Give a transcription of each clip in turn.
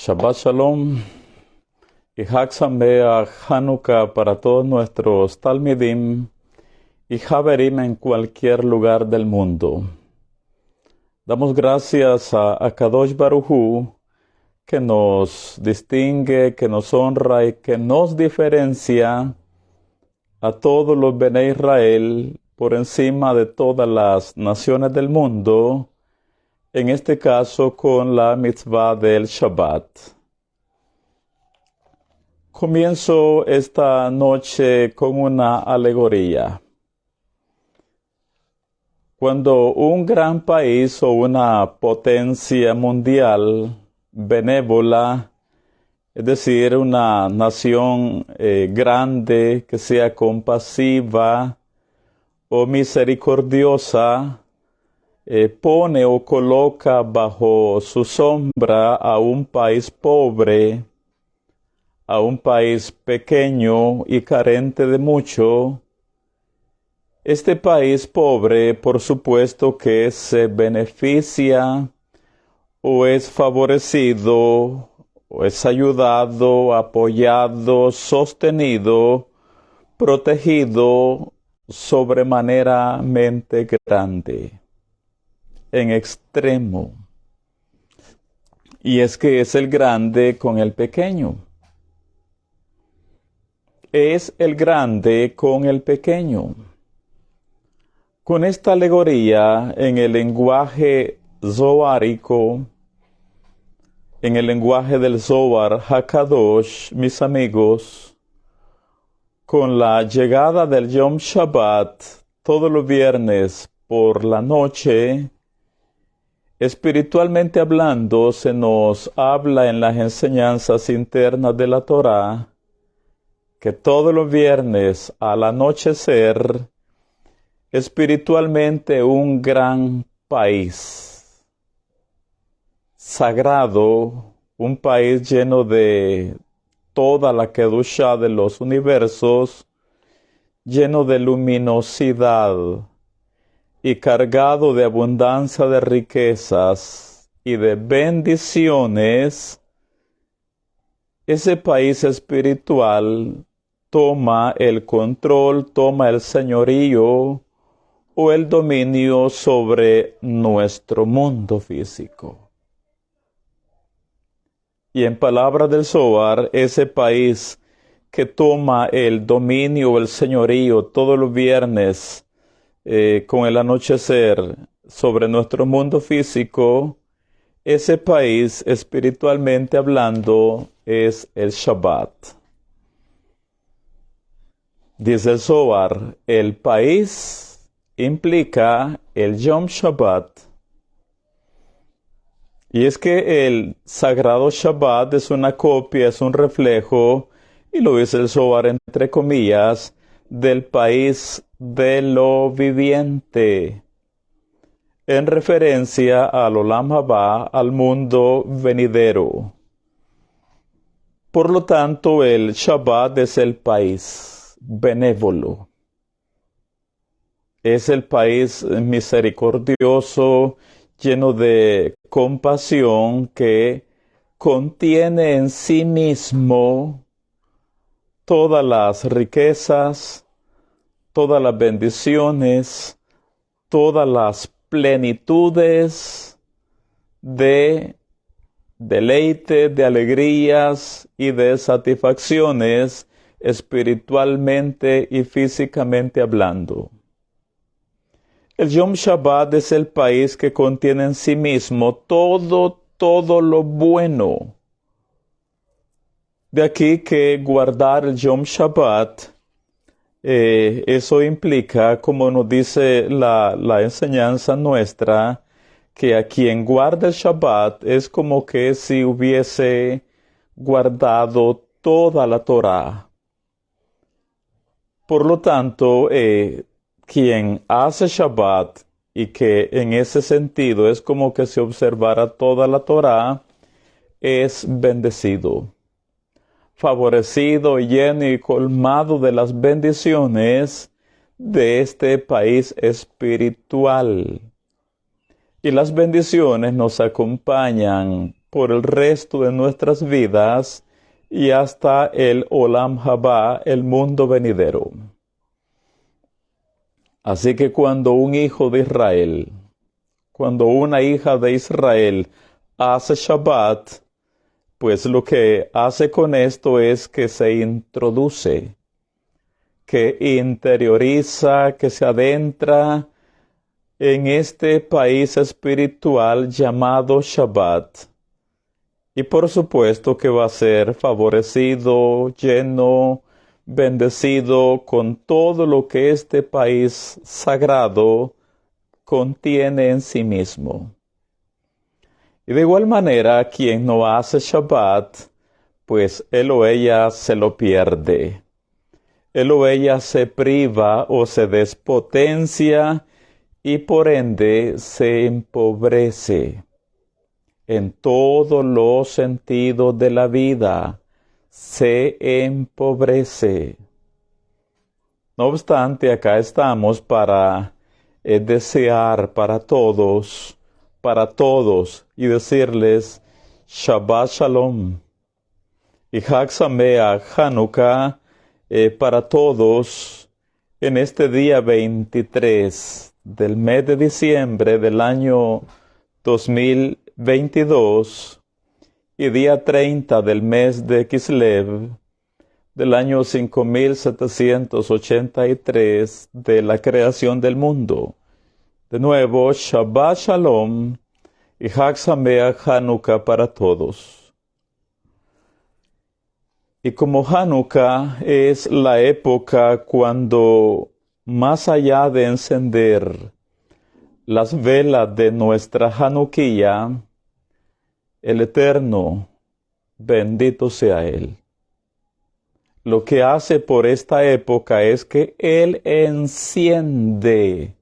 Shabbat Shalom y Hag Sameach Hanukkah para todos nuestros Talmidim y Haverim en cualquier lugar del mundo. Damos gracias a Kadosh Baruj Hu, que nos distingue, que nos honra y que nos diferencia a todos los Bnei Israel por encima de todas las naciones del mundo, en este caso con la mitzvah del Shabbat. Comienzo esta noche con una alegoría. Cuando un gran país o una potencia mundial benévola, es decir, una nación grande que sea compasiva o misericordiosa, pone o coloca bajo su sombra a un país pobre, a un país pequeño y carente de mucho. Este país pobre, por supuesto que se beneficia o es favorecido o es ayudado, apoyado, sostenido, protegido sobremaneramente grande, en extremo. Y es que es el grande con el pequeño. Es el grande con el pequeño. Con esta alegoría, en el lenguaje zohárico, en el lenguaje del Zohar HaKadosh, mis amigos, con la llegada del Yom Shabbat, todos los viernes por la noche, espiritualmente hablando, se nos habla en las enseñanzas internas de la Torá, que todos los viernes al anochecer, espiritualmente un gran país sagrado, un país lleno de toda la Kedushá de los universos, lleno de luminosidad y cargado de abundancia de riquezas y de bendiciones. Ese país espiritual toma el control, toma el señorío o el dominio sobre nuestro mundo físico. Y en palabras del Zohar, ese país que toma el dominio o el señorío todos los viernes con el anochecer sobre nuestro mundo físico, ese país espiritualmente hablando es el Shabbat. Dice el Zohar, el país implica el Yom Shabbat. Y es que el sagrado Shabbat es una copia, es un reflejo, y lo dice el Zohar entre comillas, del país de lo viviente, en referencia al Olam Haba, al mundo venidero. Por lo tanto, el Shabbat es el país benévolo. Es el país misericordioso, lleno de compasión, que contiene en sí mismo todas las riquezas, todas las bendiciones, todas las plenitudes de deleite, de alegrías y de satisfacciones espiritualmente y físicamente hablando. El Yom Shabbat es el país que contiene en sí mismo todo lo bueno. De aquí que guardar el Yom Shabbat, eso implica, como nos dice la enseñanza nuestra, que a quien guarda el Shabbat es como que si hubiese guardado toda la Torá. Por lo tanto, quien hace Shabbat y que en ese sentido es como que se observara toda la Torá, es bendecido, favorecido, lleno y colmado de las bendiciones de este país espiritual. Y las bendiciones nos acompañan por el resto de nuestras vidas y hasta el Olam Haba, el mundo venidero. Así que cuando un hijo de Israel, cuando una hija de Israel hace Shabbat, pues lo que hace con esto es que se introduce, que interioriza, que se adentra en este país espiritual llamado Shabbat. Y por supuesto que va a ser favorecido, lleno, bendecido con todo lo que este país sagrado contiene en sí mismo. Y de igual manera, quien no hace Shabbat, pues él o ella se lo pierde. Él o ella se priva o se despotencia y por ende se empobrece. En todos los sentidos de la vida se empobrece. No obstante, acá estamos para desear para todos, y decirles Shabbat Shalom y Hag Sameach Hanukkah para todos en este día 23 del mes de diciembre del año 2022 y día 30 del mes de Kislev del año 5783 de la creación del mundo. De nuevo, Shabbat Shalom y Hag Sameach Hanukkah para todos. Y como Hanukkah es la época cuando, más allá de encender las velas de nuestra Hanukkah, el Eterno, bendito sea Él, lo que hace por esta época es que Él enciende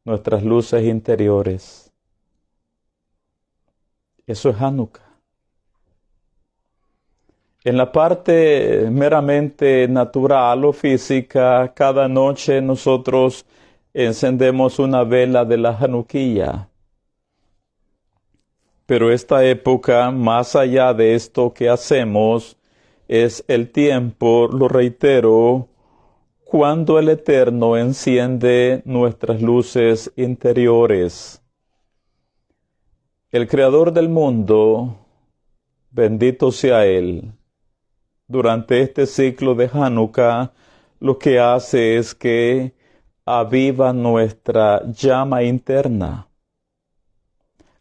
nuestras luces interiores. Eso es Hanukkah. En la parte meramente natural o física, cada noche nosotros encendemos una vela de la Hanukkah. Pero esta época, más allá de esto que hacemos, es el tiempo, lo reitero, cuando el Eterno enciende nuestras luces interiores. El Creador del mundo, bendito sea Él, durante este ciclo de Hanukkah, lo que hace es que aviva nuestra llama interna,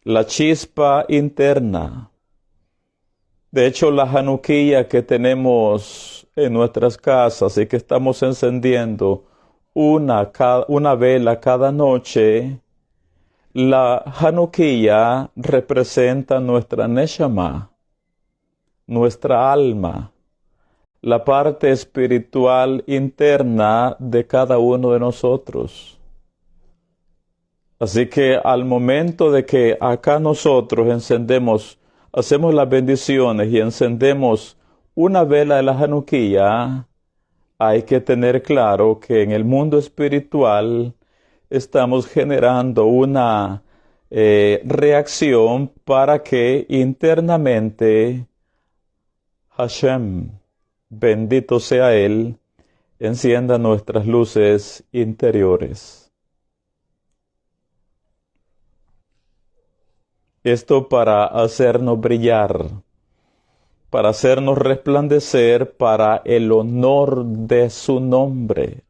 la chispa interna. De hecho, la Hanukkah que tenemos en nuestras casas y que estamos encendiendo una vela cada noche, la Hanukkah representa nuestra Neshama, nuestra alma, la parte espiritual interna de cada uno de nosotros. Así que al momento de que acá nosotros hacemos las bendiciones y encendemos una vela de la Hanukkah, hay que tener claro que en el mundo espiritual estamos generando una reacción para que internamente Hashem, bendito sea Él, encienda nuestras luces interiores. Esto para hacernos brillar, para hacernos resplandecer para el honor de su nombre.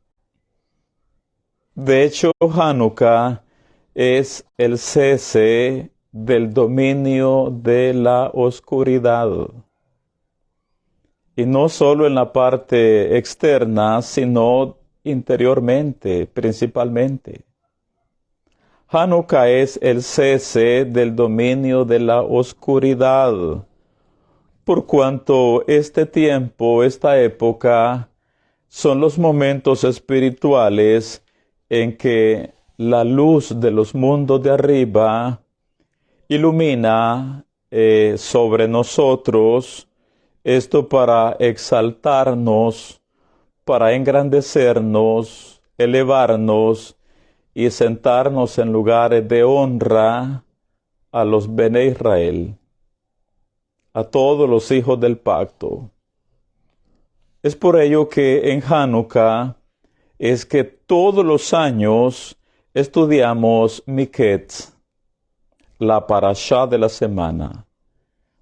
De hecho, Hanukkah es el cese del dominio de la oscuridad. Y no solo en la parte externa, sino interiormente, principalmente. Hanukkah es el cese del dominio de la oscuridad, por cuanto este tiempo, esta época, son los momentos espirituales en que la luz de los mundos de arriba ilumina sobre nosotros, esto para exaltarnos, para engrandecernos, elevarnos y sentarnos en lugares de honra a los Bene Israel, a todos los hijos del pacto. Es por ello que en Hanukkah es que todos los años estudiamos Miketz, la parashá de la semana.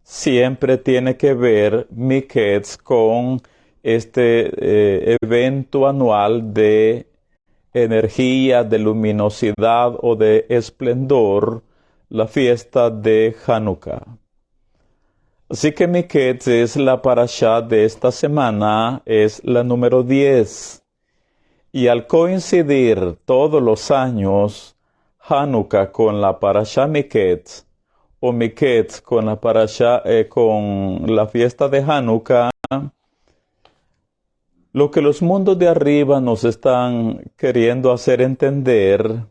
Siempre tiene que ver Miketz con este evento anual de energía, de luminosidad o de esplendor, la fiesta de Hanukkah. Así que Miketz es la parashá de esta semana, es la número 10. Y al coincidir todos los años Hanukkah con la parashá Miketz, o Miketz con la parashá, con la fiesta de Hanukkah, lo que los mundos de arriba nos están queriendo hacer entender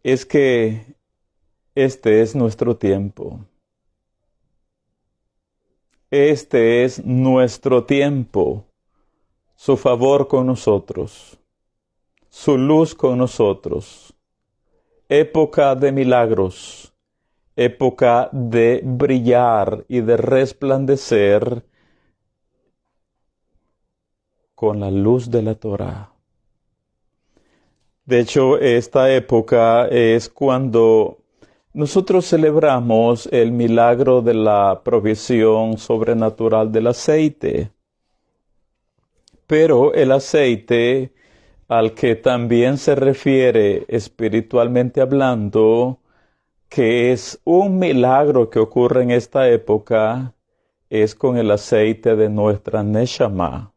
es que este es nuestro tiempo. Este es nuestro tiempo, su favor con nosotros, su luz con nosotros, época de milagros, época de brillar y de resplandecer con la luz de la Torá. De hecho, esta época es cuando nosotros celebramos el milagro de la provisión sobrenatural del aceite. Pero el aceite, al que también se refiere espiritualmente hablando, que es un milagro que ocurre en esta época, es con el aceite de nuestra Neshama.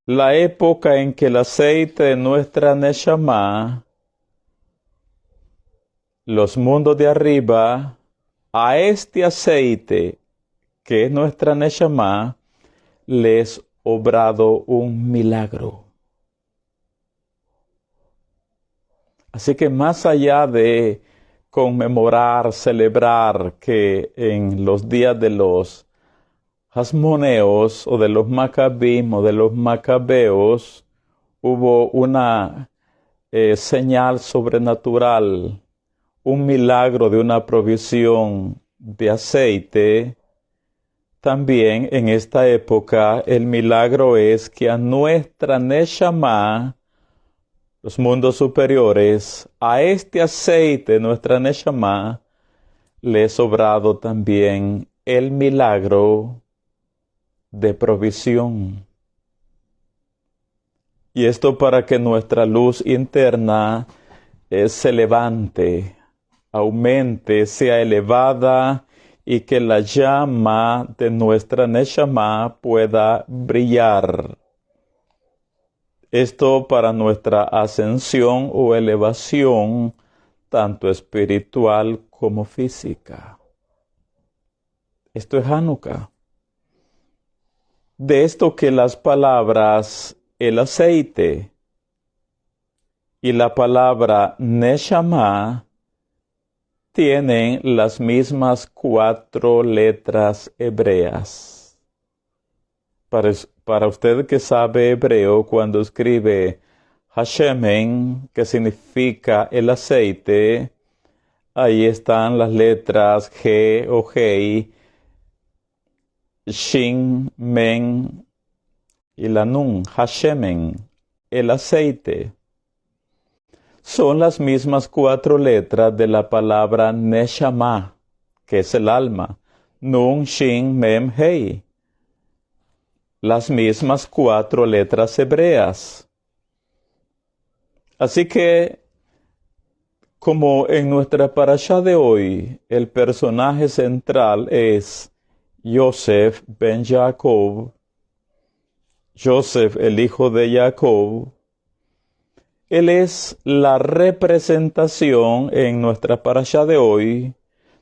La época en que el aceite de nuestra Neshama, los mundos de arriba, a este aceite que es nuestra Neshama, les obrado un milagro. Así que más allá de conmemorar, celebrar que en los días de los Hasmoneos o de los Macabim o de los Macabeos hubo una señal sobrenatural, un milagro de una provisión de aceite, también en esta época el milagro es que a nuestra Neshama, los mundos superiores, a este aceite, nuestra Neshama, le es obrado también el milagro de provisión. Y esto para que nuestra luz interna se levante, aumente, sea elevada y que la llama de nuestra Neshama pueda brillar. Esto para nuestra ascensión o elevación, tanto espiritual como física. Esto es Hanukkah. De esto que las palabras el aceite y la palabra Neshama tienen las mismas 4 letras hebreas. Para usted que sabe hebreo, cuando escribe Hashemen, que significa el aceite, ahí están las letras G o Hei, Shin, Men y la Nun, Hashemen, el aceite. Son las mismas 4 letras de la palabra Neshama, que es el alma. Nun, Shin, Mem, Hei. Las mismas 4 letras hebreas. Así que, como en nuestra parashá de hoy, el personaje central es Yosef ben Jacob, Yosef el hijo de Jacob, él es la representación en nuestra parashá de hoy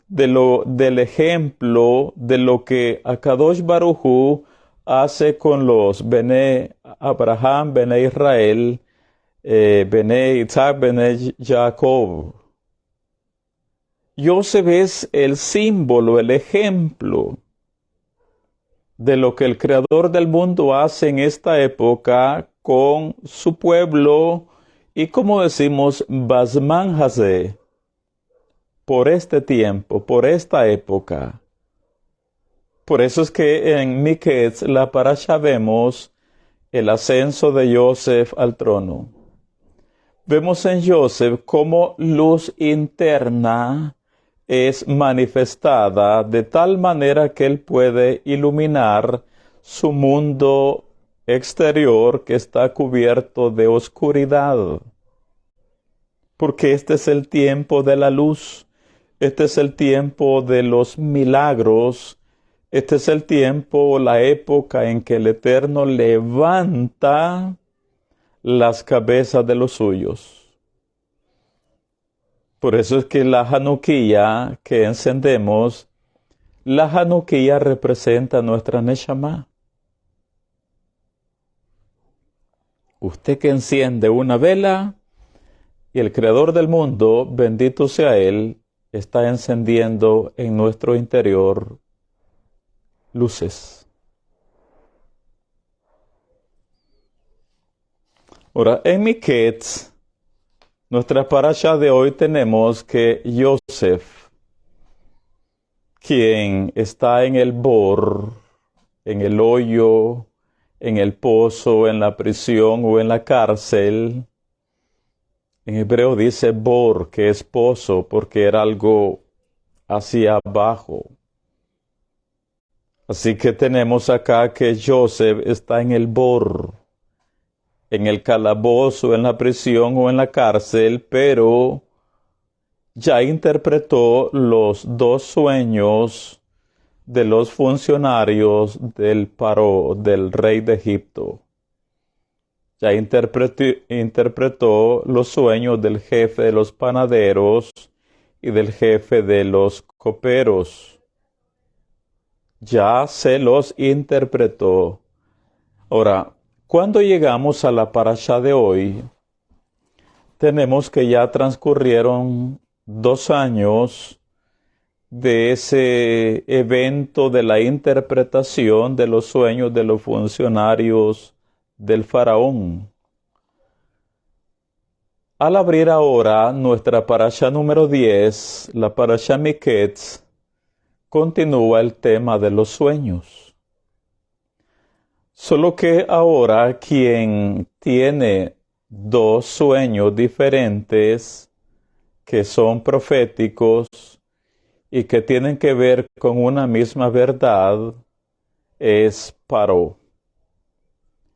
del ejemplo de lo que Akadosh Baruj Hu hace con los Bene Abraham, Bene Israel, Bene Isaac, Bene Jacob. Yosef es el símbolo, el ejemplo de lo que el Creador del mundo hace en esta época con su pueblo y, como decimos, Basman Hazeh, por este tiempo, por esta época. Por eso es que en Miketz, la parasha, vemos el ascenso de Yosef al trono. Vemos en Yosef cómo luz interna es manifestada de tal manera que él puede iluminar su mundo exterior que está cubierto de oscuridad. Porque este es el tiempo de la luz, este es el tiempo de los milagros, este es el tiempo, la época en que el Eterno levanta las cabezas de los suyos. Por eso es que la Hanukkah que encendemos, la Hanukkah representa nuestra Neshama. Usted que enciende una vela y el Creador del mundo, bendito sea Él, está encendiendo en nuestro interior luces. Ahora, en Miketz, nuestra parasha de hoy, tenemos que Yosef, quien está en el bor, en el hoyo, en el pozo, en la prisión o en la cárcel. En hebreo dice bor, que es pozo, porque era algo hacia abajo. Así que tenemos acá que Yosef está en el bor, en el calabozo, en la prisión o en la cárcel, pero ya interpretó los dos sueños de los funcionarios del Paró, del rey de Egipto. Ya interpretó los sueños del jefe de los panaderos y del jefe de los coperos. Ya se los interpretó. Ahora, cuando llegamos a la parasha de hoy, tenemos que ya transcurrieron 2 años de ese evento de la interpretación de los sueños de los funcionarios del faraón. Al abrir ahora nuestra parasha número 10, la parasha Miketz, continúa el tema de los sueños. Solo que ahora quien tiene 2 sueños diferentes que son proféticos y que tienen que ver con una misma verdad es Paró.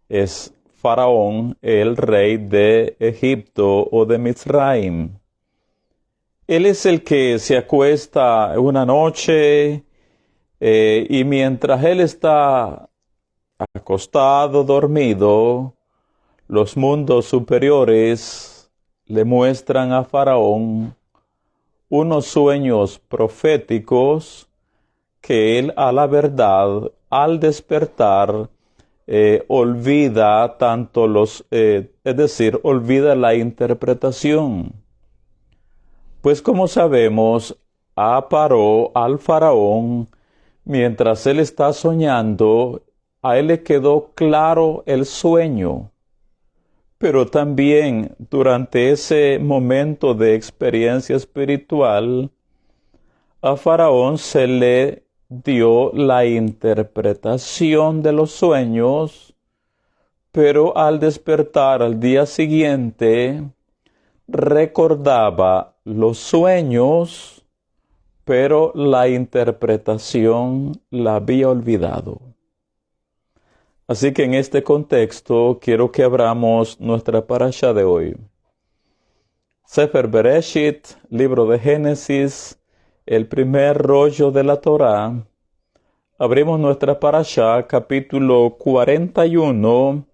Es Faraón, el rey de Egipto o de Mizraim. Él es el que se acuesta una noche y mientras él está acostado, dormido, los mundos superiores le muestran a Faraón unos sueños proféticos que él, a la verdad, al despertar, olvida tanto olvida la interpretación. Pues como sabemos, aparó al faraón, mientras él está soñando, a él le quedó claro el sueño. Pero también durante ese momento de experiencia espiritual, a Faraón se le dio la interpretación de los sueños, pero al despertar al día siguiente, recordaba los sueños, pero la interpretación la había olvidado. Así que en este contexto quiero que abramos nuestra parasha de hoy. Sefer Bereshit, libro de Génesis, el primer rollo de la Torá. Abrimos nuestra parasha, capítulo 41,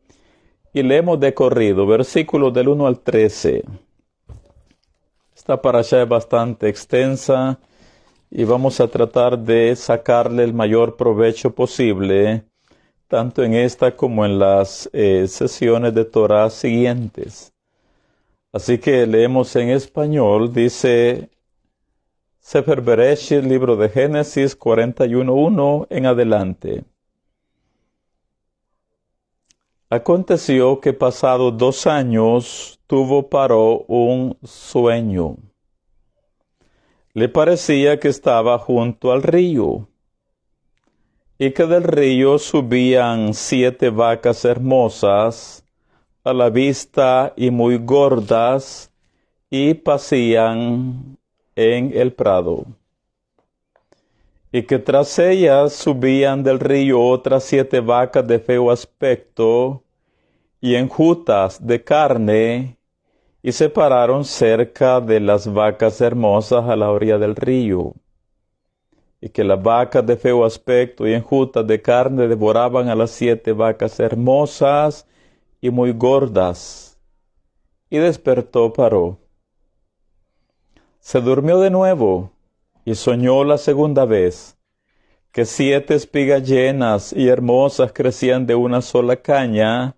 y leemos de corrido, versículos del 1 al 13. Esta parasha es bastante extensa y vamos a tratar de sacarle el mayor provecho posible, tanto en esta como en las sesiones de Torah siguientes. Así que leemos en español, dice Sefer Bereshit, libro de Génesis 41:1 en adelante. Aconteció que pasados 2 años tuvo Paró un sueño. le parecía que estaba junto al río, y que del río subían 7 vacas hermosas a la vista y muy gordas, y pacían en el prado. Y que tras ellas subían del río otras 7 vacas de feo aspecto y enjutas de carne, y se pararon cerca de las vacas hermosas a la orilla del río. Y que las vacas de feo aspecto y enjutas de carne devoraban a las 7 vacas hermosas y muy gordas. Y despertó, paró. Se durmió de nuevo, y soñó la segunda vez, que 7 espigas llenas y hermosas crecían de una sola caña,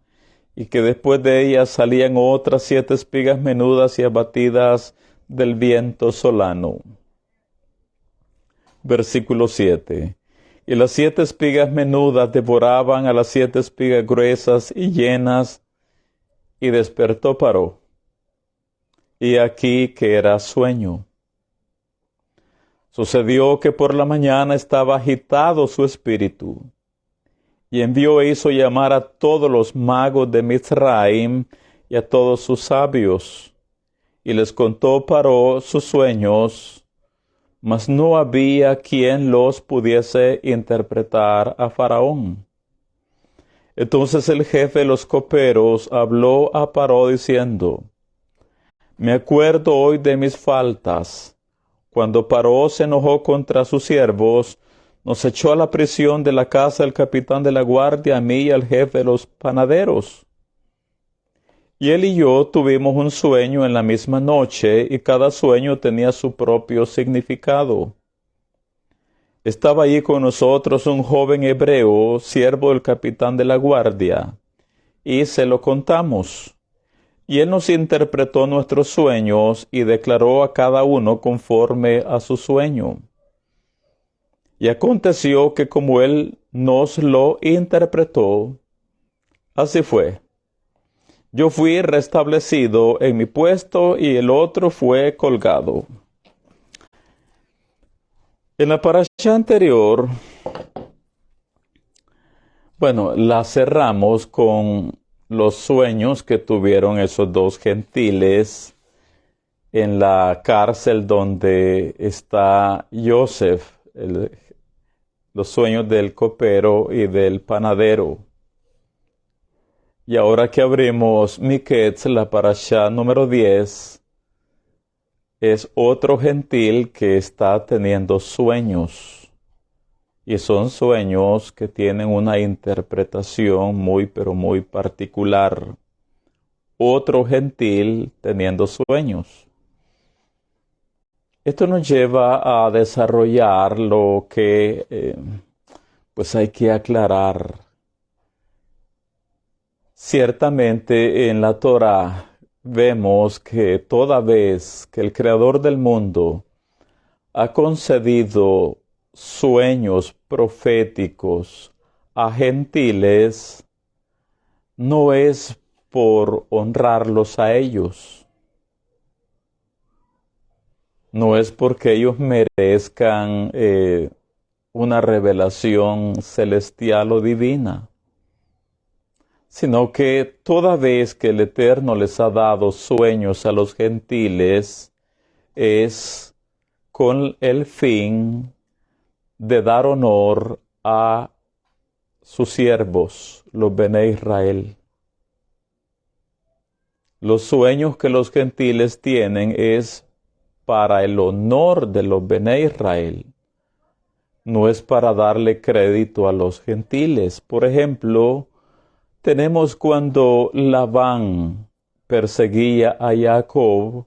y que después de ellas salían otras 7 espigas menudas y abatidas del viento solano. Versículo 7. Y las 7 espigas menudas devoraban a las 7 espigas gruesas y llenas, y despertó, paró. Y aquí que era sueño. Sucedió que por la mañana estaba agitado su espíritu, y envió e hizo llamar a todos los magos de Mizraim y a todos sus sabios, y les contó Paró sus sueños, mas no había quien los pudiese interpretar a Faraón. Entonces el jefe de los coperos habló a Paró diciendo: Me acuerdo hoy de mis faltas. Cuando Paró se enojó contra sus siervos, nos echó a la prisión de la casa del capitán de la guardia, a mí y al jefe de los panaderos. Y él y yo tuvimos un sueño en la misma noche, y cada sueño tenía su propio significado. Estaba allí con nosotros un joven hebreo, siervo del capitán de la guardia, y se lo contamos. Y él nos interpretó nuestros sueños y declaró a cada uno conforme a su sueño. Y aconteció que como él nos lo interpretó, así fue. Yo fui restablecido en mi puesto y el otro fue colgado. En la parashá anterior, la cerramos con los sueños que tuvieron esos 2 gentiles en la cárcel donde está Yosef, los sueños del copero y del panadero. Y ahora que abrimos Miketz, la parashá número 10, es otro gentil que está teniendo sueños. Y son sueños que tienen una interpretación muy, pero muy particular. Otro gentil teniendo sueños. Esto nos lleva a desarrollar lo que hay que aclarar. Ciertamente en la Torá vemos que toda vez que el Creador del mundo ha concedido sueños proféticos a gentiles, no es por honrarlos a ellos. No es porque ellos merezcan una revelación celestial o divina, sino que toda vez que el Eterno les ha dado sueños a los gentiles, es con el fin de dar honor a sus siervos, los Bene Israel. Los sueños que los gentiles tienen es para el honor de los Bene Israel. No es para darle crédito a los gentiles. Por ejemplo, tenemos cuando Labán perseguía a Jacob,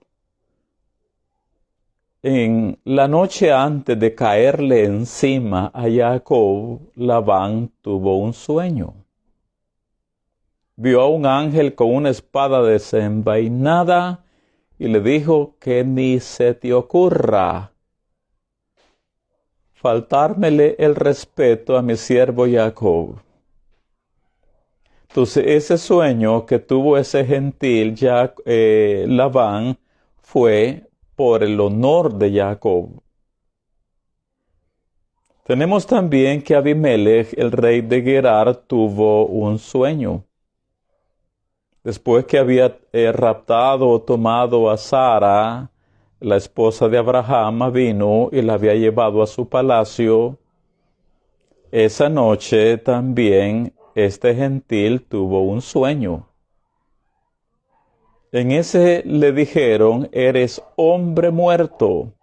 en la noche antes de caerle encima a Jacob, Labán tuvo un sueño. Vio a un ángel con una espada desenvainada y le dijo que ni se te ocurra faltármele el respeto a mi siervo Jacob. Entonces ese sueño que tuvo ese gentil Labán fue por el honor de Jacob. Tenemos también que Abimelech, el rey de Gerar, tuvo un sueño. Después que había raptado o tomado a Sara, la esposa de Abraham, vino y la había llevado a su palacio. Esa noche también este gentil tuvo un sueño. En ese le dijeron: eres hombre muerto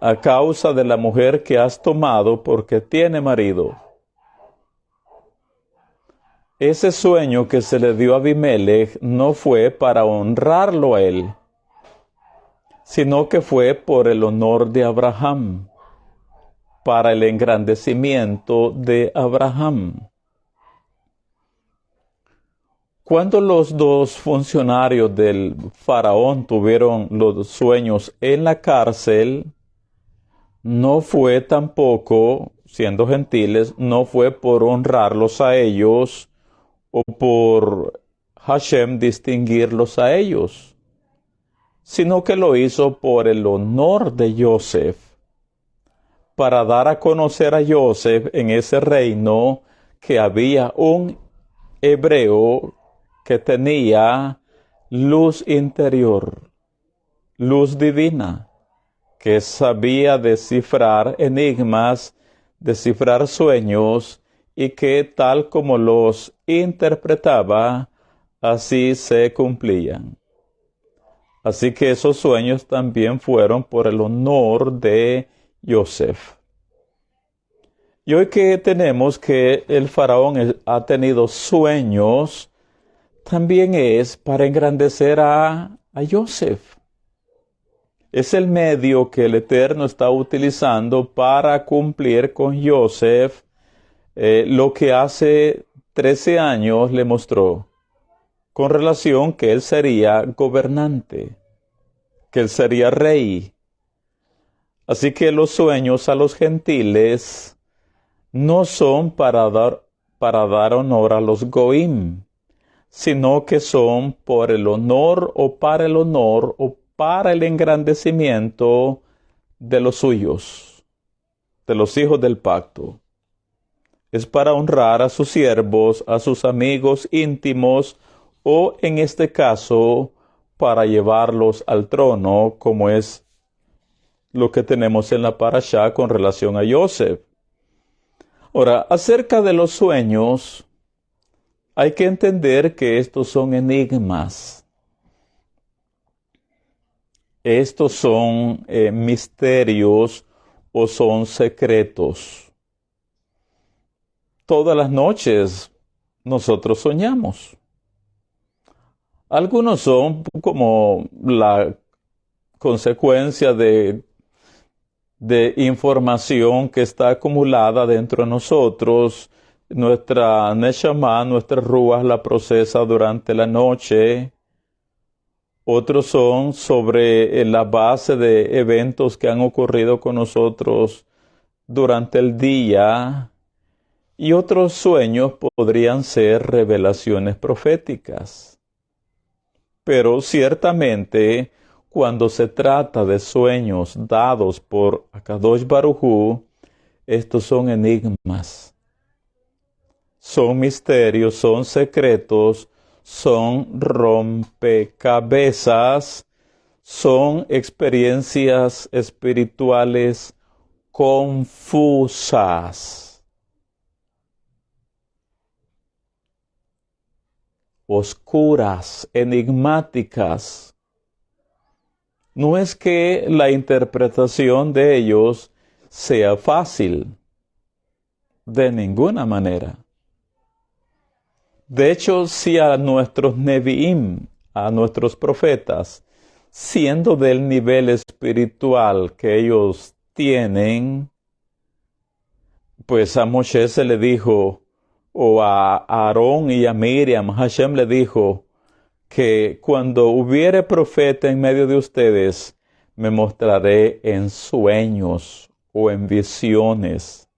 a causa de la mujer que has tomado, porque tiene marido. Ese sueño que se le dio a Abimelech no fue para honrarlo a él, sino que fue por el honor de Abraham, para el engrandecimiento de Abraham. Cuando los dos funcionarios del faraón tuvieron los sueños en la cárcel, no fue tampoco, siendo gentiles, no fue por honrarlos a ellos o por Hashem distinguirlos a ellos, sino que lo hizo por el honor de Yosef, para dar a conocer a Yosef en ese reino que había un hebreo que tenía luz interior, luz divina, que sabía descifrar enigmas, descifrar sueños, y que tal como los interpretaba, así se cumplían. Así que esos sueños también fueron por el honor de Yosef. Y hoy que tenemos que el faraón ha tenido sueños, también es para engrandecer a Yosef. Es el medio que el Eterno está utilizando para cumplir con Yosef lo que hace 13 años le mostró, con relación que él sería gobernante, que él sería rey. Así que los sueños a los gentiles no son para dar honor a los goim, sino que son por el honor o para el engrandecimiento de los suyos, de los hijos del pacto. Es para honrar a sus siervos, a sus amigos íntimos, o en este caso, para llevarlos al trono, como es lo que tenemos en la parashá con relación a Yosef. Ahora, acerca de los sueños, hay que entender que estos son enigmas. Estos son misterios o son secretos. Todas las noches nosotros soñamos. Algunos son como la consecuencia de información que está acumulada dentro de nosotros. Nuestra Neshama, nuestra Ruach, la procesa durante la noche. Otros son sobre la base de eventos que han ocurrido con nosotros durante el día. Y otros sueños podrían ser revelaciones proféticas. Pero ciertamente, cuando se trata de sueños dados por Akadosh Baruj Hu, estos son enigmas. Son misterios, son secretos, son rompecabezas, son experiencias espirituales confusas, oscuras, enigmáticas. No es que la interpretación de ellos sea fácil, de ninguna manera. De hecho, si a nuestros Nevi'im, a nuestros profetas, siendo del nivel espiritual que ellos tienen, pues a Moshe se le dijo, o a Aarón y a Miriam, Hashem le dijo, que cuando hubiere profeta en medio de ustedes, me mostraré en sueños o en visiones.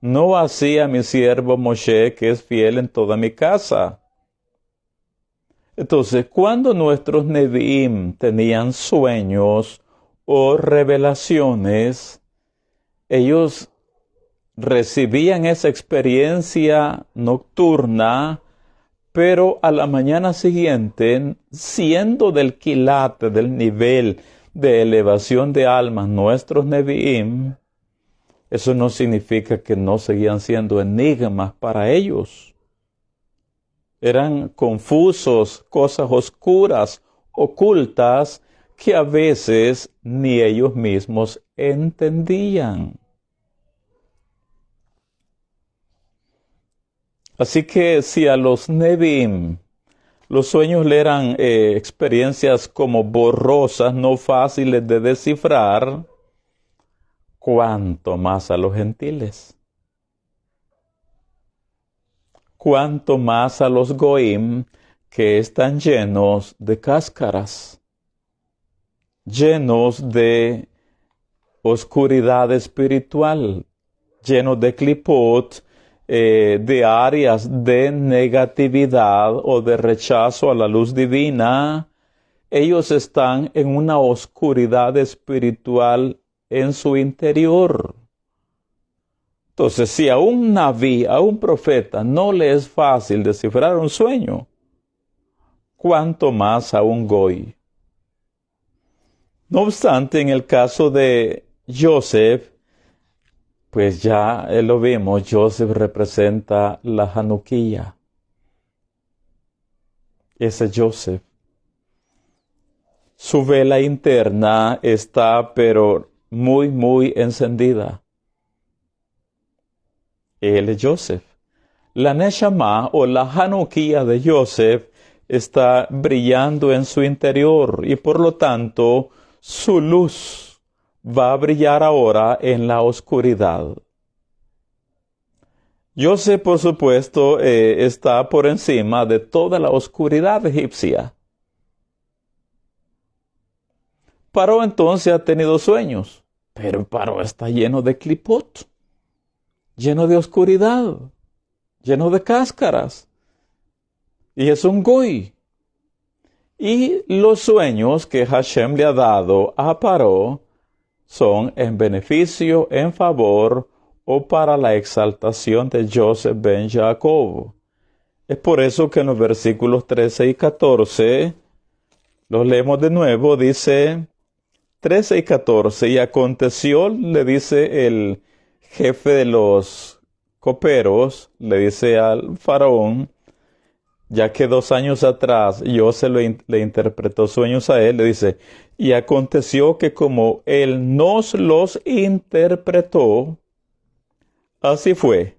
No así a mi siervo Moshe, que es fiel en toda mi casa. Entonces, cuando nuestros Nevi'im tenían sueños o revelaciones, ellos recibían esa experiencia nocturna, pero a la mañana siguiente, siendo del quilate, del nivel de elevación de almas nuestros Nevi'im, eso no significa que no seguían siendo enigmas para ellos. Eran confusos, cosas oscuras, ocultas, que a veces ni ellos mismos entendían. Así que si a los Nevi'im los sueños le eran experiencias como borrosas, no fáciles de descifrar, cuánto más a los gentiles. Cuánto más a los goim, que están llenos de cáscaras, llenos de oscuridad espiritual, llenos de clipot, de áreas de negatividad o de rechazo a la luz divina. Ellos están en una oscuridad espiritual en su interior. Entonces, si a un naví, a un profeta, no le es fácil descifrar un sueño, ¿cuánto más a un goy? No obstante, en el caso de Joseph, pues ya lo vimos, Joseph representa la Hanukkah. Ese Joseph. Su vela interna está, pero muy encendida. Él es Joseph. La Neshama o la Hanukkah de Joseph está brillando en su interior y por lo tanto su luz va a brillar ahora en la oscuridad. Joseph, por supuesto, está por encima de toda la oscuridad egipcia. Paró entonces ha tenido sueños, pero Paró está lleno de clipot, lleno de oscuridad, lleno de cáscaras, y es un goy. Y los sueños que Hashem le ha dado a Paró son en beneficio, en favor o para la exaltación de Joseph ben Jacob. Es por eso que en los versículos 13 y 14, los leemos de nuevo, dice 13 y 14, y aconteció, le dice el jefe de los coperos, le dice al faraón, ya que 2 años atrás le interpretó sueños a él, le dice, y aconteció que como él nos los interpretó, así fue.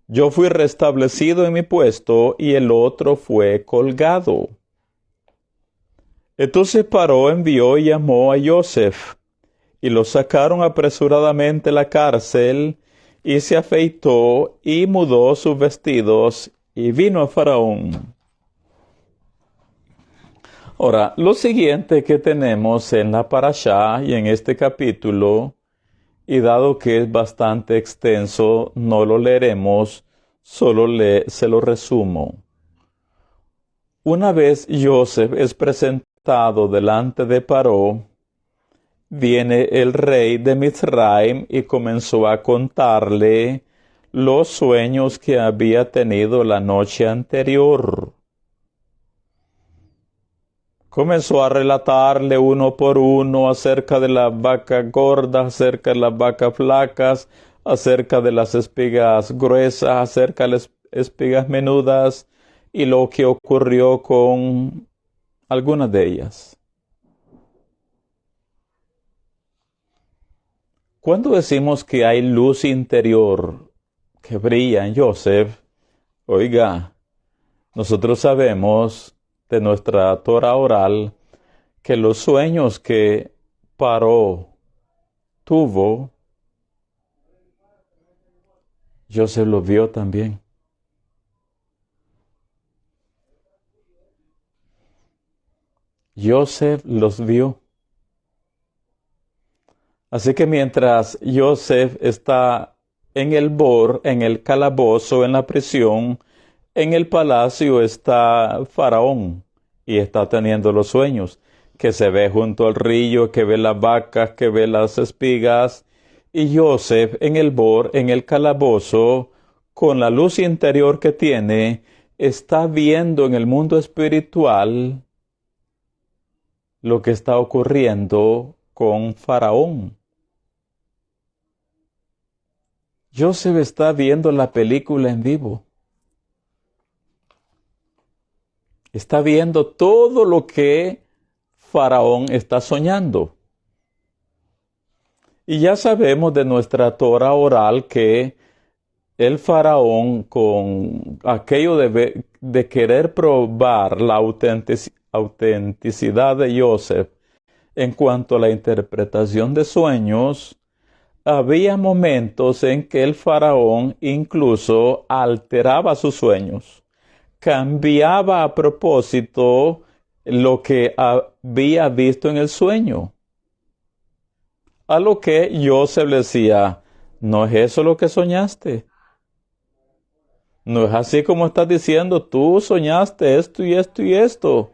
Yo fui restablecido en mi puesto y el otro fue colgado. Entonces Paró envió y llamó a Joseph, y lo sacaron apresuradamente de la cárcel, y se afeitó y mudó sus vestidos, y vino a Faraón. Ahora, lo siguiente que tenemos en la parashá y en este capítulo, y dado que es bastante extenso, no lo leeremos, solo se lo resumo. Una vez Joseph es presentado delante de Paró, viene el rey de Mizraim y comenzó a contarle los sueños que había tenido la noche anterior. Comenzó a relatarle uno por uno acerca de las vacas gordas, acerca de las vacas flacas, acerca de las espigas gruesas, acerca de las espigas menudas y lo que ocurrió con algunas de ellas. Cuando decimos que hay luz interior que brilla en Joseph, oiga, nosotros sabemos de nuestra Torah oral que los sueños que Paró tuvo, Joseph los vio también. Joseph los vio. Así que mientras Joseph está en el calabozo, en la prisión, en el palacio está Faraón. y está teniendo los sueños, que se ve junto al río, que ve las vacas, que ve las espigas, y Joseph en el calabozo, con la luz interior que tiene, está viendo en el mundo espiritual lo que está ocurriendo con Faraón. Joseph está viendo la película en vivo. Está viendo todo lo que Faraón está soñando. Y ya sabemos de nuestra Torah oral que el Faraón, con aquello de querer probar la autenticidad de Joseph en cuanto a la interpretación de sueños, había momentos en que el Faraón incluso alteraba sus sueños, cambiaba a propósito lo que había visto en el sueño. A lo que Joseph le decía, ¿no es eso lo que soñaste? No es así como estás diciendo, tú soñaste esto y esto y esto.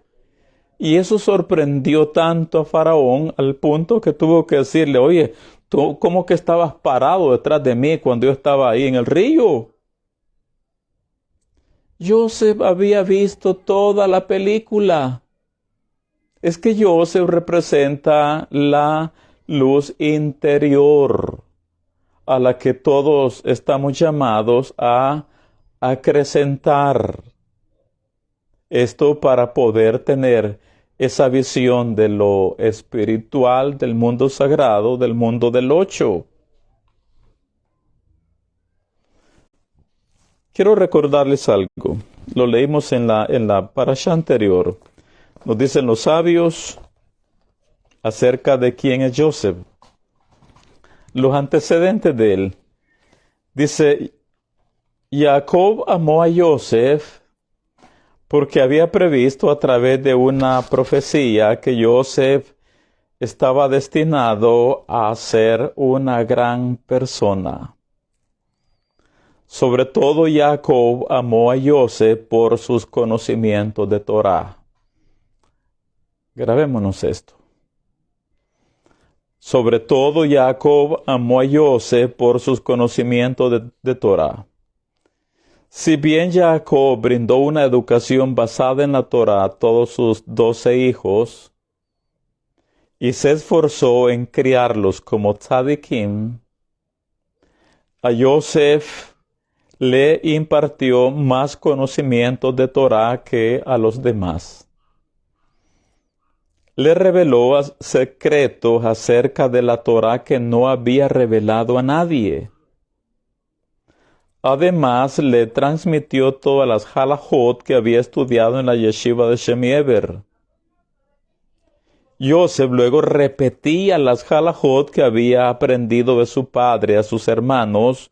Y eso sorprendió tanto a Faraón al punto que tuvo que decirle, oye, tú como que estabas parado detrás de mí cuando yo estaba ahí en el río. Joseph había visto toda la película. Es que Joseph representa la luz interior a la que todos estamos llamados a acrecentar. Esto para poder tener esa visión de lo espiritual, del mundo sagrado, del mundo del ocho. Quiero recordarles algo. Lo leímos en la parasha anterior. Nos dicen los sabios acerca de quién es Joseph. Los antecedentes de él. Dice, Jacob amó a Joseph porque había previsto a través de una profecía que Joseph estaba destinado a ser una gran persona. Sobre todo Jacob amó a Joseph por sus conocimientos de Torah. Grabémonos esto. Sobre todo Jacob amó a Joseph por sus conocimientos de Torah. Si bien Jacob brindó una educación basada en la Torah a todos sus 12 hijos, y se esforzó en criarlos como tzadikim, a Joseph le impartió más conocimientos de Torah que a los demás. Le reveló secretos acerca de la Torah que no había revelado a nadie. Además, le transmitió todas las halajot que había estudiado en la yeshiva de Shem Yever. Joseph luego repetía las halajot que había aprendido de su padre a sus hermanos,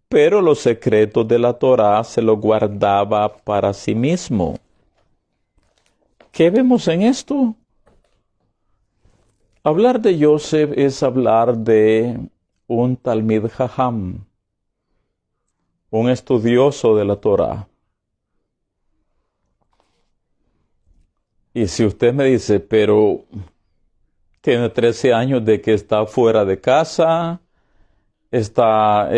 pero los secretos de la Torah se los guardaba para sí mismo. ¿Qué vemos en esto? Hablar de Joseph es hablar de un Talmid Jajam, un estudioso de la Torah. Y si usted me dice, pero tiene 13 años de que está fuera de casa, está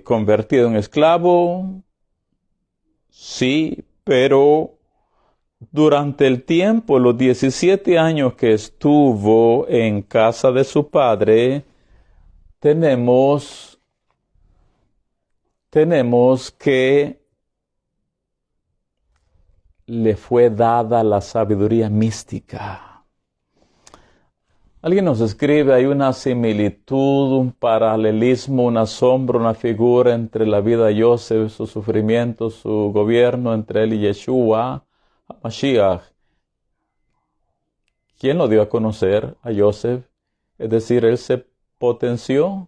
convertido en esclavo, sí, pero durante el tiempo, los 17 años que estuvo en casa de su padre, tenemos que le fue dada la sabiduría mística. Alguien nos escribe, hay una similitud, un paralelismo, una sombra, una figura entre la vida de Joseph, su sufrimiento, su gobierno, entre él y Yeshua, Mashiach. ¿Quién lo dio a conocer a Joseph? Es decir, él se potenció.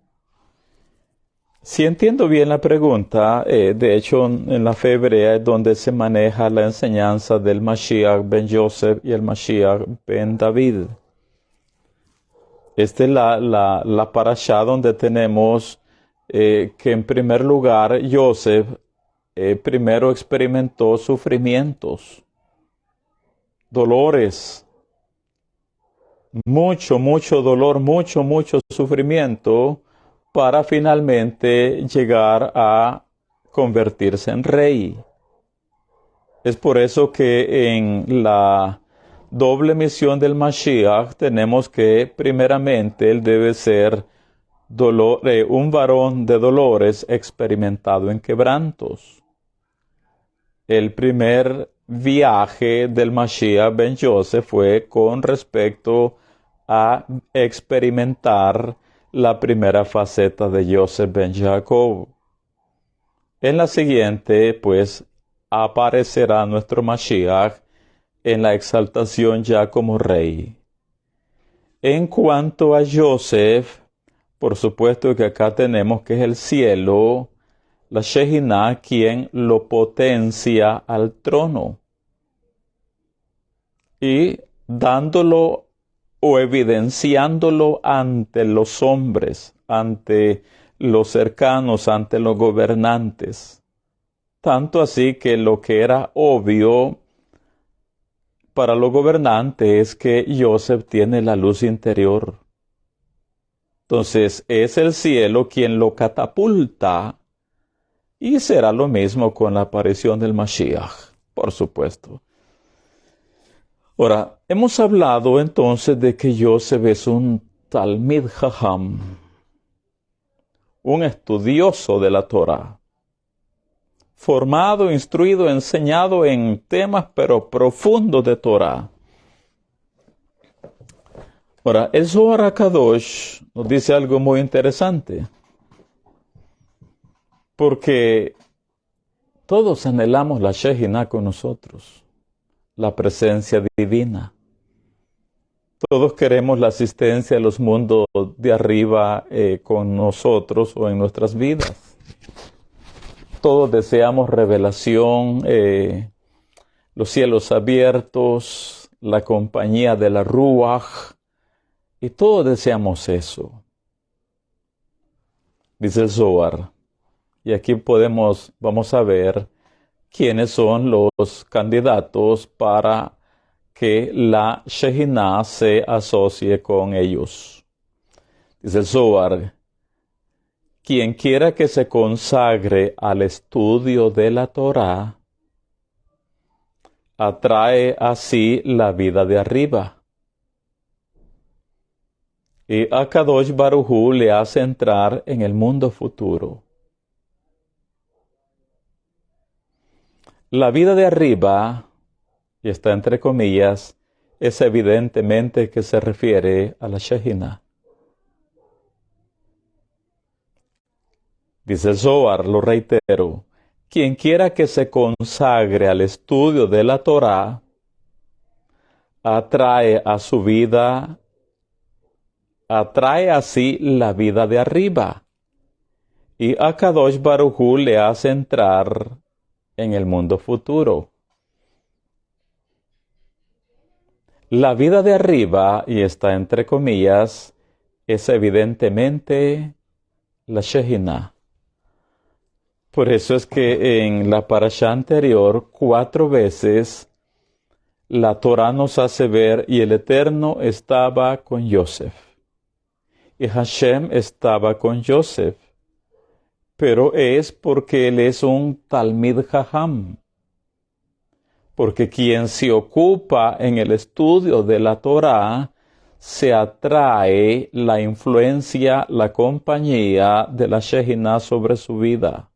Si entiendo bien la pregunta, de hecho en la fe hebrea es donde se maneja la enseñanza del Mashiach ben Joseph y el Mashiach ben David. Esta es la parashá donde tenemos que en primer lugar Joseph primero experimentó sufrimientos. dolores, mucho dolor, mucho sufrimiento para finalmente llegar a convertirse en rey. Es por eso que en la doble misión del Mashiach tenemos que primeramente él debe ser un varón de dolores experimentado en quebrantos. El primer viaje del Mashiach ben Yosef fue con respecto a experimentar la primera faceta de Yosef ben Jacob. En la siguiente, pues, aparecerá nuestro Mashiach en la exaltación ya como rey. En cuanto a Yosef, por supuesto que acá tenemos que es el cielo, la Shejinah, quien lo potencia al trono y dándolo o evidenciándolo ante los hombres, ante los cercanos, ante los gobernantes. Tanto así que lo que era obvio para los gobernantes es que Yosef tiene la luz interior. Entonces es el cielo quien lo catapulta y será lo mismo con la aparición del Mashiach, por supuesto. Ahora, hemos hablado entonces de que Yosef es un Talmid Jajam, un estudioso de la Torah, formado, instruido, enseñado en temas pero profundos de Torah. Ahora, el Zohar HaKadosh nos dice algo muy interesante, porque todos anhelamos la Shejinah con nosotros, la presencia divina. Todos queremos la asistencia de los mundos de arriba con nosotros o en nuestras vidas. Todos deseamos revelación, los cielos abiertos, la compañía de la Ruach, y todos deseamos eso. Dice el Zohar. Y aquí vamos a ver quiénes son los candidatos para que la Shejinah se asocie con ellos. Dice el Zohar, quien quiera que se consagre al estudio de la Torah, atrae así la vida de arriba. Y a Kadosh Baruj Hu le hace entrar en el mundo futuro. La vida de arriba, y está entre comillas, es evidentemente que se refiere a la Shejinah. Dice el Zohar, lo reitero, quien quiera que se consagre al estudio de la Torah, atrae a su vida, atrae así la vida de arriba, y a Kadosh Baruj Hu le hace entrar en el mundo futuro. La vida de arriba, y está entre comillas, es evidentemente la Shejinah. Por eso es que en la parashá anterior, 4 veces, la Torah nos hace ver, y el Eterno estaba con Yosef. Y Hashem estaba con Yosef. Pero es porque él es un Talmid Jajam. Porque quien se ocupa en el estudio de la Torah, se atrae la influencia, la compañía de la Shejinah sobre su vida.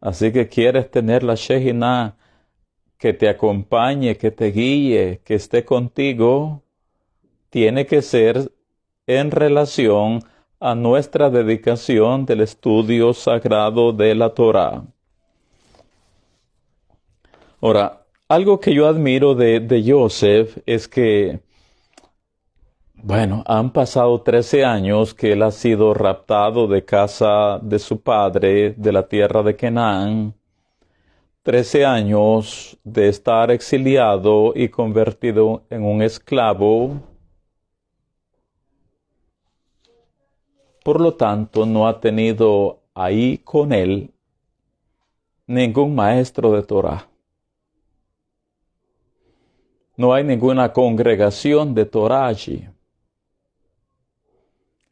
Así que quieres tener la Shejinah que te acompañe, que te guíe, que esté contigo, tiene que ser en relación a nuestra dedicación del estudio sagrado de la Torah. Ahora, algo que yo admiro de Yosef es que, han pasado 13 años que él ha sido raptado de casa de su padre, de la tierra de Canaán. 13 años de estar exiliado y convertido en un esclavo. Por lo tanto, no ha tenido ahí con él ningún maestro de Torah. No hay ninguna congregación de Torah allí.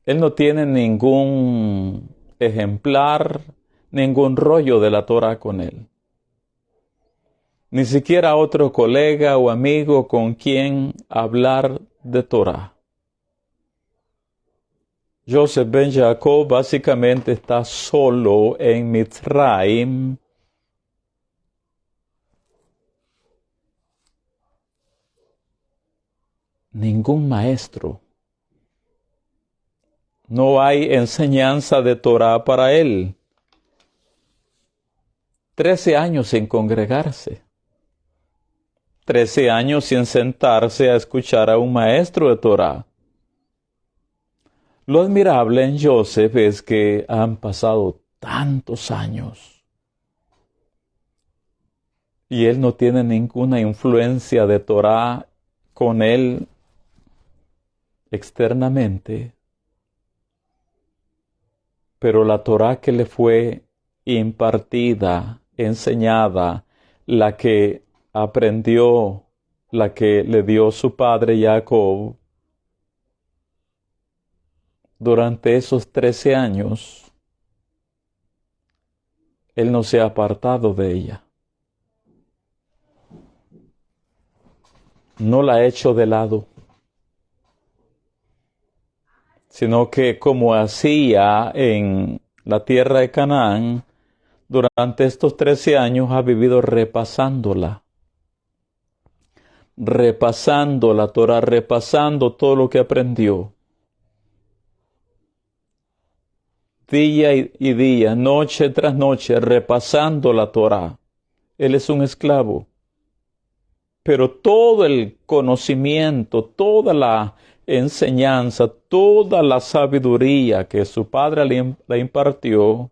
Él no tiene ningún ejemplar, ningún rollo de la Torah con él. Ni siquiera otro colega o amigo con quien hablar de Torah. Joseph ben Jacob básicamente está solo en Mitzrayim. Ningún maestro. No hay enseñanza de Torah para él. 13 años sin congregarse. 13 años sin sentarse a escuchar a un maestro de Torah. Lo admirable en Joseph es que han pasado tantos años y él no tiene ninguna influencia de Torah con él externamente, pero la Torah que le fue impartida, enseñada, la que aprendió, la que le dio su padre Jacob, durante esos 13 años, él no se ha apartado de ella. No la ha hecho de lado, sino que como hacía en la tierra de Canaán, durante estos 13 años ha vivido repasándola. Repasando la Torah, repasando todo lo que aprendió. Día y día, noche tras noche, repasando la Torah. Él es un esclavo. Pero todo el conocimiento, toda la enseñanza, toda la sabiduría que su padre le impartió,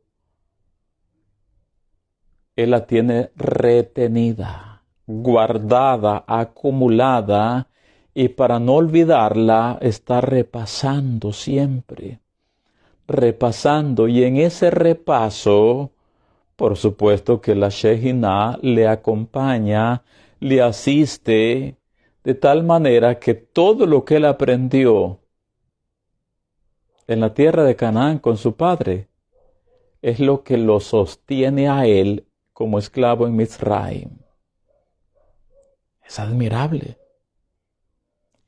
él la tiene retenida, guardada, acumulada, y para no olvidarla está repasando siempre. Repasando, y en ese repaso, por supuesto que la Shejinah le acompaña, le asiste, de tal manera que todo lo que él aprendió en la tierra de Canaán con su padre es lo que lo sostiene a él como esclavo en Mitzrayim. Es admirable.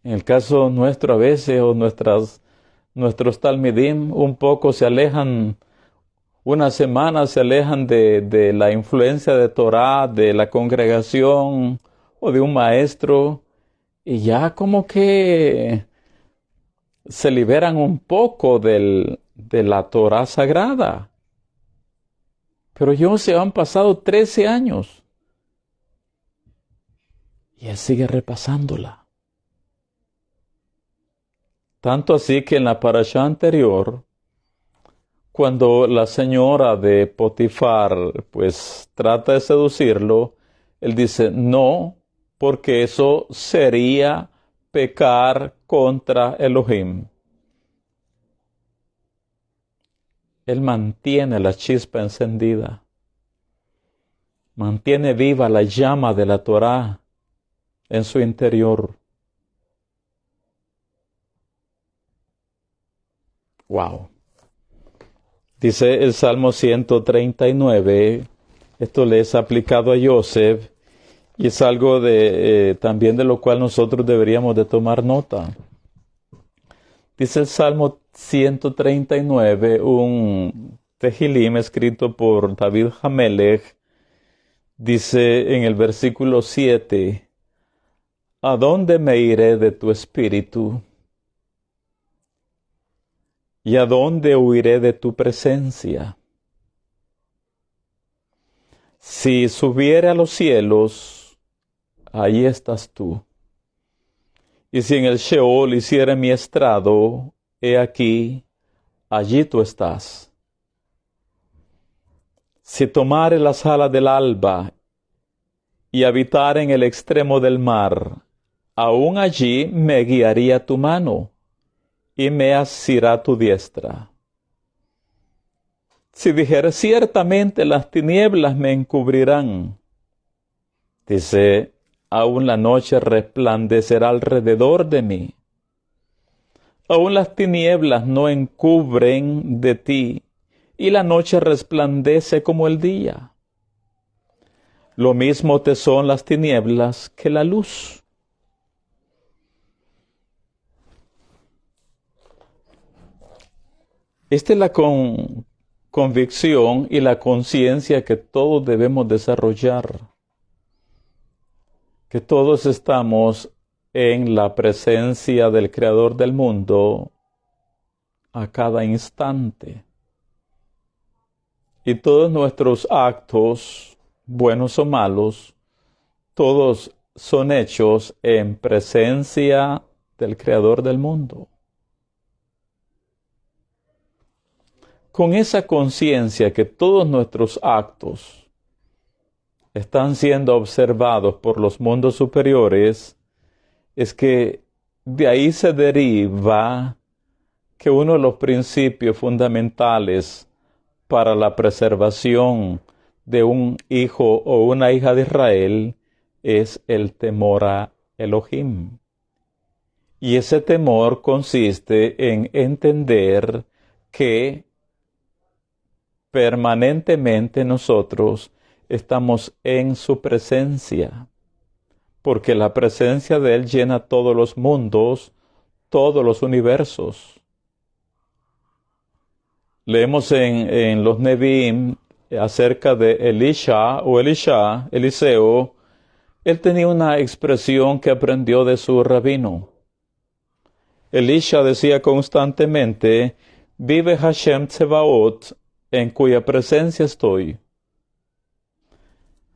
En el caso nuestro a veces, o nuestros talmidim un poco se alejan, una semana se alejan de la influencia de Torah, de la congregación o de un maestro, y ya como que se liberan un poco de la Torah sagrada. Pero han pasado 13 años y él sigue repasándola. Tanto así que en la parashá anterior, cuando la señora de Potifar pues trata de seducirlo, él dice no, porque eso sería pecar contra Elohim. Él mantiene la chispa encendida, mantiene viva la llama de la Torah en su interior. Wow. Dice el Salmo 139, esto le es aplicado a Joseph, y es algo también de lo cual nosotros deberíamos de tomar nota. Dice el Salmo 139, un Tehilim escrito por David Hamelech, dice en el versículo 7, ¿a dónde me iré de tu espíritu? ¿Y a dónde huiré de tu presencia? Si subiere a los cielos, allí estás tú. Y si en el Sheol hiciere mi estrado, he aquí, allí tú estás. Si tomare las alas del alba y habitare en el extremo del mar, aún allí me guiaría tu mano y me asirá tu diestra. Si dijere ciertamente las tinieblas me encubrirán, dice aún la noche resplandecerá alrededor de mí. Aún las tinieblas no encubren de ti, y la noche resplandece como el día. Lo mismo te son las tinieblas que la luz. Esta es la convicción y la conciencia que todos debemos desarrollar. Que todos estamos en la presencia del Creador del mundo a cada instante. Y todos nuestros actos, buenos o malos, todos son hechos en presencia del Creador del mundo. Con esa conciencia que todos nuestros actos están siendo observados por los mundos superiores, es que de ahí se deriva que uno de los principios fundamentales para la preservación de un hijo o una hija de Israel es el temor a Elohim. Y ese temor consiste en entender que permanentemente nosotros estamos en su presencia, porque la presencia de Él llena todos los mundos, todos los universos. Leemos en los Nevi'im acerca de Eliseo. Él tenía una expresión que aprendió de su rabino. Elisha decía constantemente: vive Hashem Tsebaot, en cuya presencia estoy.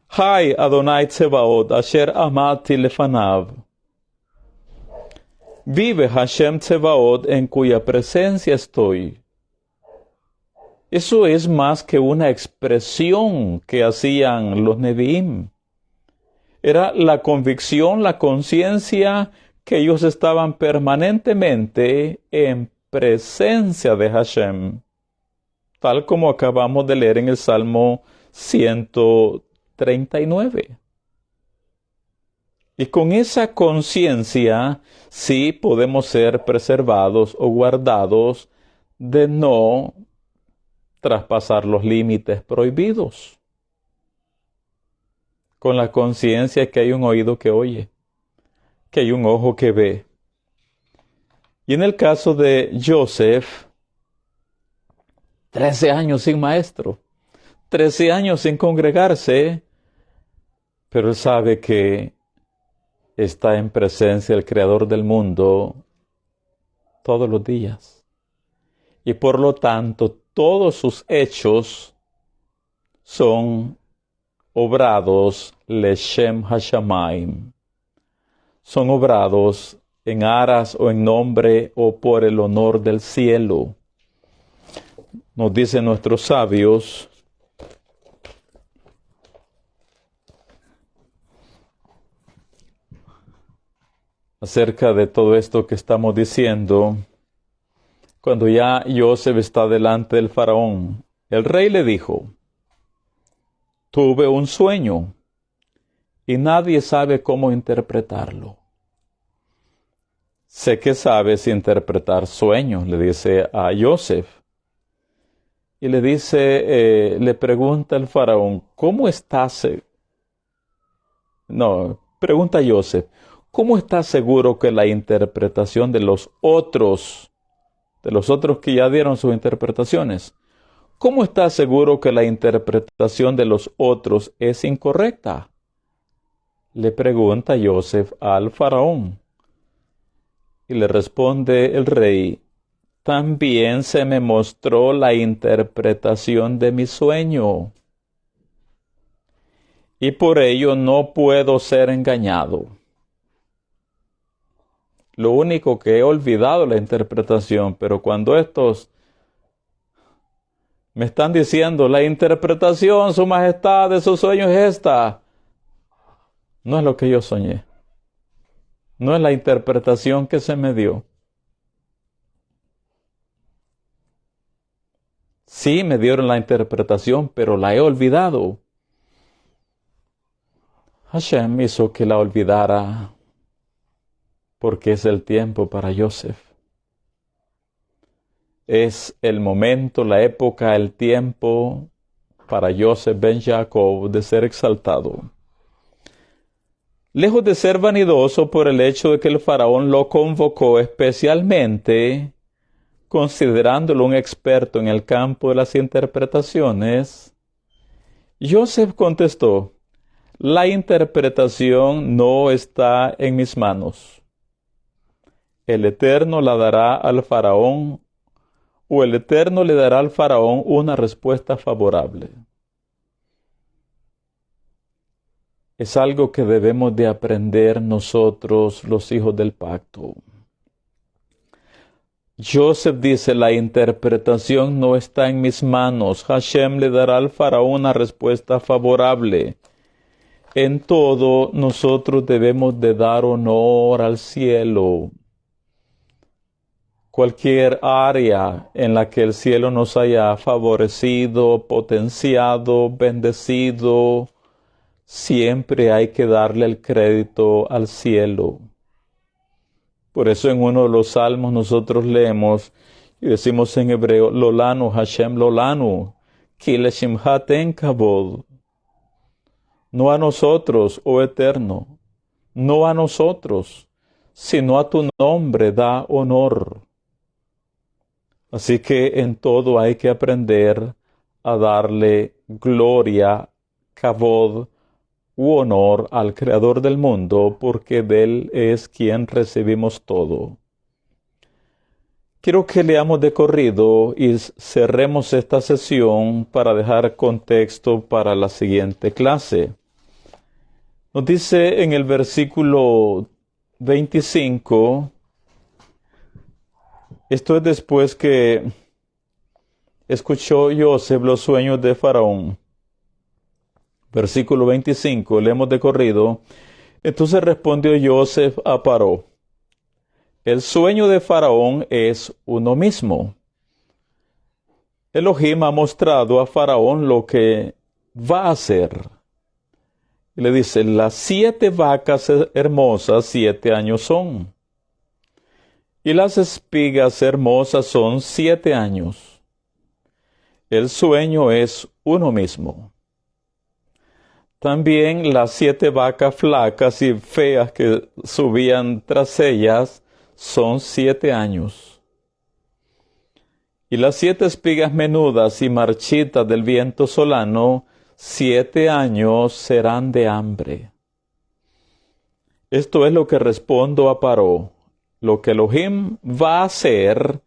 Hay Adonai Tsebaot, asher amati lefanav. Vive Hashem Tsebaot, en cuya presencia estoy. Eso es más que una expresión que hacían los Nevi'im. Era la convicción, la conciencia que ellos estaban permanentemente en presencia de Hashem, tal como acabamos de leer en el Salmo 139. Y con esa conciencia sí podemos ser preservados o guardados de no traspasar los límites prohibidos. Con la conciencia que hay un oído que oye, que hay un ojo que ve. Y en el caso de Joseph, 13 años sin maestro, 13 años sin congregarse, pero él sabe que está en presencia del Creador del mundo todos los días. Y por lo tanto, todos sus hechos son obrados Leshem Hashamayim. Son obrados en aras o en nombre o por el honor del cielo. Nos dicen nuestros sabios acerca de todo esto que estamos diciendo. Cuando ya Joseph está delante del faraón, el rey le dijo: tuve un sueño y nadie sabe cómo interpretarlo. Sé que sabes interpretar sueños, le dice a Joseph. Y le dice, le pregunta el faraón: ¿cómo estás? Pregunta a Joseph: ¿cómo estás seguro que la interpretación de los otros que ya dieron sus interpretaciones, ¿cómo estás seguro que la interpretación de los otros es incorrecta? Le pregunta Joseph al faraón. Y le responde el rey: también se me mostró la interpretación de mi sueño, y por ello no puedo ser engañado. Lo único que he olvidado la interpretación, pero cuando estos me están diciendo la interpretación, su majestad, de sus sueños es esta, no es lo que yo soñé. No es la interpretación que se me dio. Sí me dieron la interpretación, pero la he olvidado. Hashem hizo que la olvidara porque es el tiempo para Yosef. Es el momento, la época, el tiempo para Yosef ben Jacob de ser exaltado. Lejos de ser vanidoso por el hecho de que el faraón lo convocó especialmente, considerándolo un experto en el campo de las interpretaciones, Yosef contestó: la interpretación no está en mis manos. El Eterno la dará al faraón, o el Eterno le dará al faraón una respuesta favorable. Es algo que debemos de aprender nosotros, los hijos del pacto. Yosef dice: la interpretación no está en mis manos. Hashem le dará al faraón una respuesta favorable. En todo, nosotros debemos de dar honor al cielo. Cualquier área en la que el cielo nos haya favorecido, potenciado, bendecido, siempre hay que darle el crédito al cielo. Por eso en uno de los salmos nosotros leemos y decimos en hebreo: Lolanu Hashem Lolanu, ki leshimcha ten kavod. No a nosotros, oh Eterno, no a nosotros, sino a tu nombre da honor. Así que en todo hay que aprender a darle gloria, kavod u honor al Creador del mundo, porque de Él es quien recibimos todo. Quiero que leamos de corrido y cerremos esta sesión para dejar contexto para la siguiente clase. Nos dice en el versículo 25, esto es después que escuchó Yosef los sueños de Faraón. Versículo 25, leemos de corrido. Entonces respondió Yosef a Paró: el sueño de Faraón es uno mismo. Elohim ha mostrado a Faraón lo que va a hacer. Y le dice: las 7 vacas hermosas 7 años son, y las espigas hermosas son 7 años. El sueño es uno mismo. También las 7 vacas flacas y feas que subían tras ellas son 7 años. Y las 7 espigas menudas y marchitas del viento solano, 7 años serán de hambre. Esto es lo que respondo a Paró. Lo que Elohim va a hacer,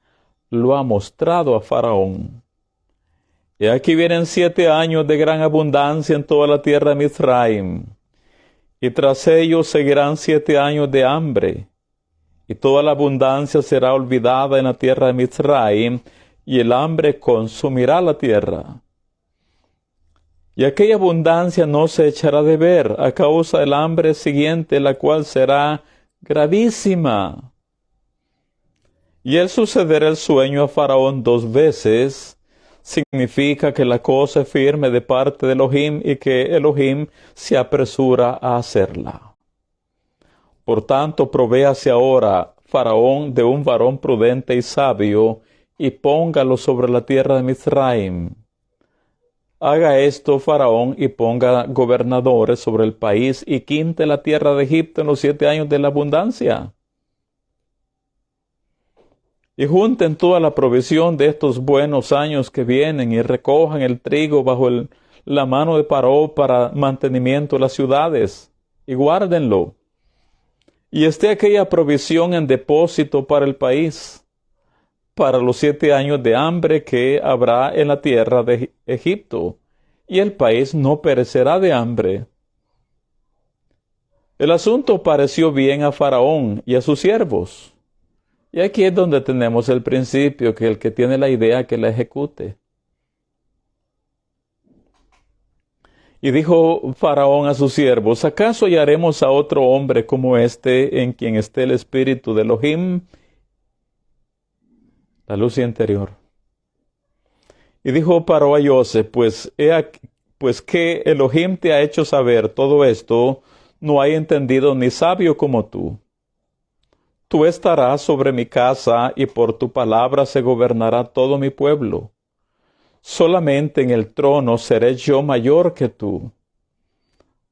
lo ha mostrado a Faraón. Y aquí vienen 7 años de gran abundancia en toda la tierra de Mizraim. Y tras ellos seguirán 7 años de hambre. Y toda la abundancia será olvidada en la tierra de Mizraim, y el hambre consumirá la tierra. Y aquella abundancia no se echará de ver a causa del hambre siguiente, la cual será gravísima. Y el suceder el sueño a Faraón 2 veces, significa que la cosa es firme de parte de Elohim y que Elohim se apresura a hacerla. Por tanto, provéase ahora Faraón de un varón prudente y sabio, y póngalo sobre la tierra de Mizraim. Haga esto Faraón y ponga gobernadores sobre el país y quinte la tierra de Egipto en los 7 años de la abundancia. Y junten toda la provisión de estos buenos años que vienen y recojan el trigo bajo la mano de Paró para mantenimiento de las ciudades y guárdenlo. Y esté aquella provisión en depósito para el país, para los 7 años de hambre que habrá en la tierra de Egipto, y el país no perecerá de hambre. El asunto pareció bien a Faraón y a sus siervos. Y aquí es donde tenemos el principio, que el que tiene la idea que la ejecute. Y dijo Faraón a sus siervos: ¿acaso hallaremos a otro hombre como este en quien esté el espíritu de Elohim? La luz interior. Y dijo Paró a Yosef: pues que Elohim te ha hecho saber todo esto, no hay entendido ni sabio como tú. Tú estarás sobre mi casa, y por tu palabra se gobernará todo mi pueblo. Solamente en el trono seré yo mayor que tú.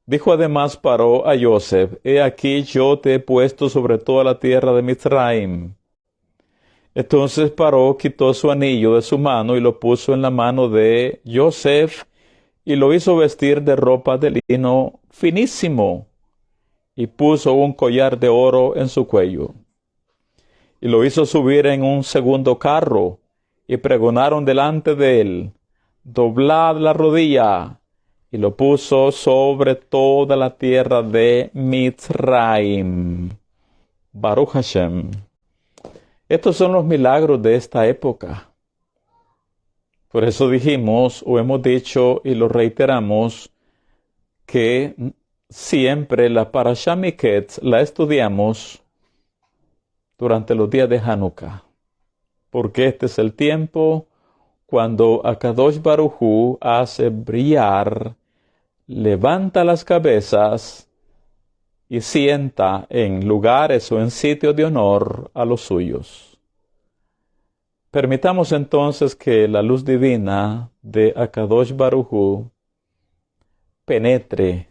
Dijo además Paró a Joseph: He aquí yo te he puesto sobre toda la tierra de Mizraim. Entonces Paró quitó su anillo de su mano y lo puso en la mano de Joseph, y lo hizo vestir de ropa de lino finísimo, y puso un collar de oro en su cuello. Y lo hizo subir en un segundo carro, y pregonaron delante de él: Doblad la rodilla. Y lo puso sobre toda la tierra de Mizraim. Baruch Hashem. Estos son los milagros de esta época. Por eso dijimos, o hemos dicho y lo reiteramos, que siempre la Parashá Miketz la estudiamos durante los días de Hanukkah, porque este es el tiempo cuando Akadosh Baruj Hu hace brillar, levanta las cabezas y sienta en lugares o en sitios de honor a los suyos. Permitamos entonces que la luz divina de Akadosh Baruj Hu penetre,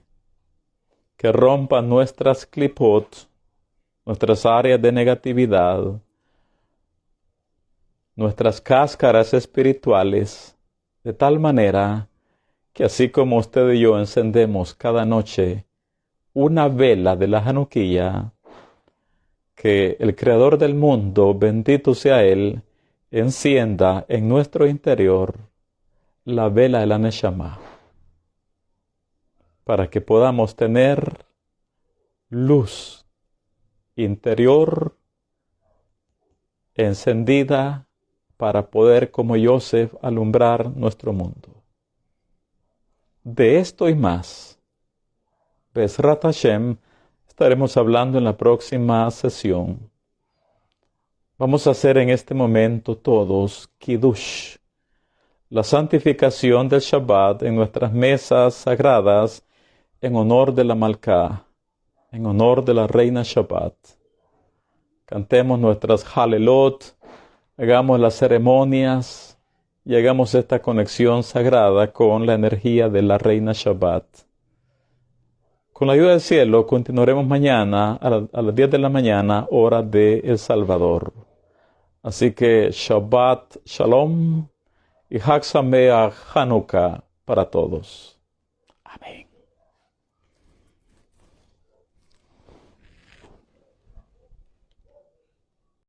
que rompa nuestras klipot, nuestras áreas de negatividad, nuestras cáscaras espirituales, de tal manera que así como usted y yo encendemos cada noche una vela de la Hanukkah, que el Creador del mundo, bendito sea Él, encienda en nuestro interior la vela de la Neshama, para que podamos tener luz interior encendida para poder, como Joseph, alumbrar nuestro mundo. De esto y más, Bezrat Hashem, estaremos hablando en la próxima sesión. Vamos a hacer en este momento todos Kiddush, la santificación del Shabbat en nuestras mesas sagradas en honor de la Malká, en honor de la Reina Shabbat. Cantemos nuestras Halelot, hagamos las ceremonias y hagamos esta conexión sagrada con la energía de la Reina Shabbat. Con la ayuda del cielo continuaremos mañana a las 10 de la mañana, hora de El Salvador. Así que Shabbat Shalom y Hag Sameach Hanukkah para todos. Amén.